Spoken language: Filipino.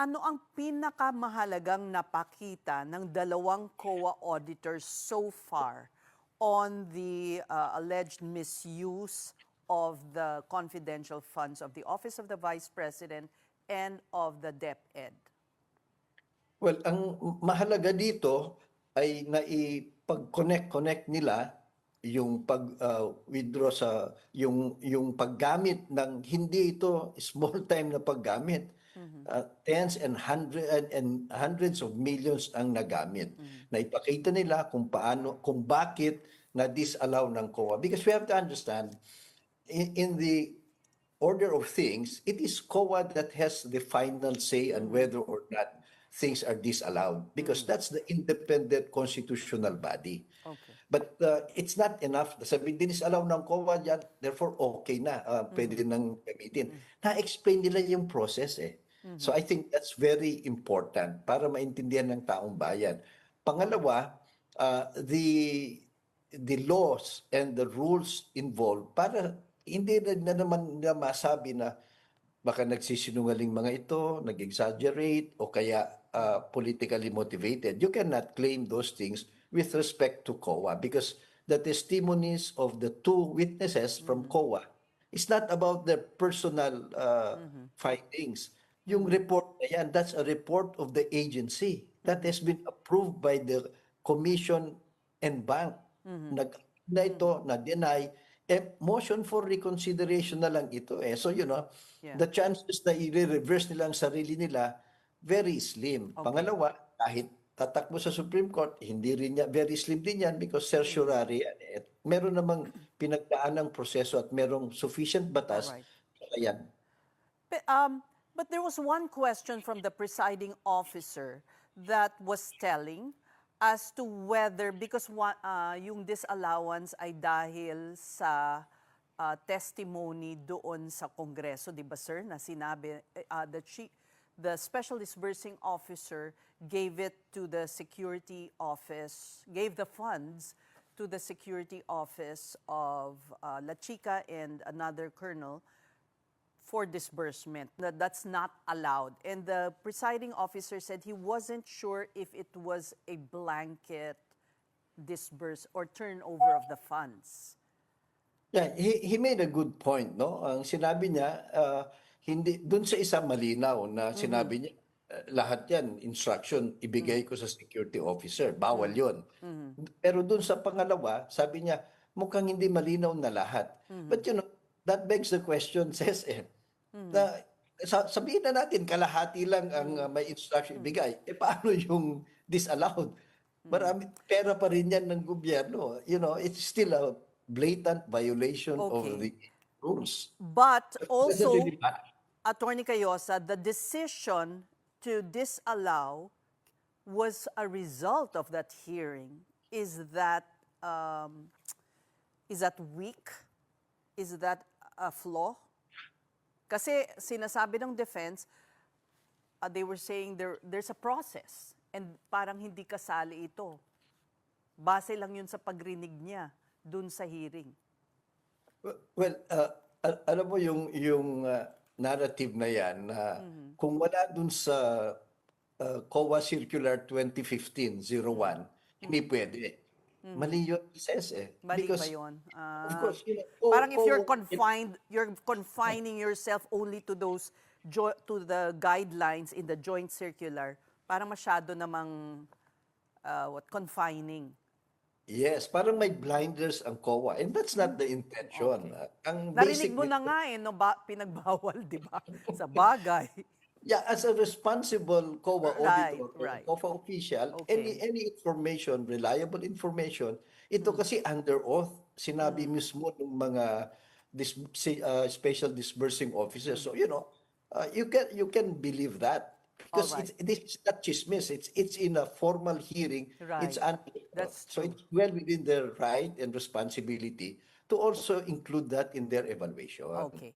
Ano ang pinakamahalagang napakita ng dalawang COA auditors so far on the alleged misuse of the confidential funds of the Office of the Vice President and of the DepEd? Well, ang mahalaga dito ay naipag-connect nila yung withdraw sa yung paggamit ng hindi ito small time na paggamit. Tens and hundreds of millions ang nagamit. Naipakita nila kung bakit na disallow ng COA. Because we have to understand, in the order of things, it is COA that has the final say on whether or not things are disallowed, because that's the independent constitutional body. Okay. But it's not enough. Sabi, disallow ng COA dyan, therefore okay na, pwede nang gamitin. Na-explain nila yung process eh. So I think that's very important para maintindihan ng taong bayan. Pangalawa, the laws and the rules involved para hindi na naman na masabi na baka nagsisinungaling mga ito, nag-exaggerate, o kaya politically motivated. You cannot claim those things with respect to COA because the testimonies of the two witnesses from COA is not about their personal findings. Yung report na yan, that's a report of the agency that has been approved by the commission and bank. Na ito, na-deny, motion for reconsideration na lang ito eh. So, Yeah. the chances na i-reverse nila ang sarili nila, very slim. Okay. Pangalawa, kahit tatakbo sa Supreme Court, hindi rin niya, very slim din yan because certiorari yan. Eh. Meron namang pinagdaan ng proseso at merong sufficient batas. Alright. Ayan. But there was one question from the presiding officer that was telling as to whether, because yung disallowance ay dahil sa testimony doon sa Kongreso, di ba sir, na sinabi that the Special Disbursing Officer gave it to the security office, gave the funds to the security office of La Chica and another colonel for disbursement. That's not allowed. And the presiding officer said he wasn't sure if it was a blanket disburse or turnover of the funds. Yeah, he made a good point, no? Ang sinabi niya, hindi doon sa isa malinaw na sinabi niya, lahat yan, instruction, ibigay ko sa security officer. Bawal yon. Pero doon sa pangalawa, sabi niya, mukhang hindi malinaw na lahat. But that begs the question, says na sabihin na natin, kalahati lang ang may instruction ibigay. Eh paano yung disallowed? Marami, pera pa rin yan ng gobyerno. It's still a blatant violation of the rules. But Doesn't also, really matter. Attorney Cayosa, the decision to disallow was a result of that hearing. Is that weak? Is that a flaw? Kasi sinasabi ng defense, they were saying there's a process and parang hindi kasali ito. Base lang yun sa pagrinig niya dun sa hearing. Well, alam mo yung narrative na yan na kung wala dun sa COA Circular 2015-01, hindi pwede. Mali yun, says Mali ba Because, yun? of course, Parang if you're confining yourself only to those to the guidelines in the joint circular, parang masyado namang confining. Yes, parang may blinders ang COA and that's not the intention. Ang Narinig basic mo na nga no pinagbawal, di ba? Sa bagay. Yeah, as a responsible COA auditor or Right. COA official, Okay. any information, reliable information, ito kasi under oath, sinabi mismo ng mga special disbursing officers. So, you can believe that because Alright. this is not chismis. It's in a formal hearing. It's Right. under oath. That's So true. it's well within their right and responsibility to also include that in their evaluation. Okay.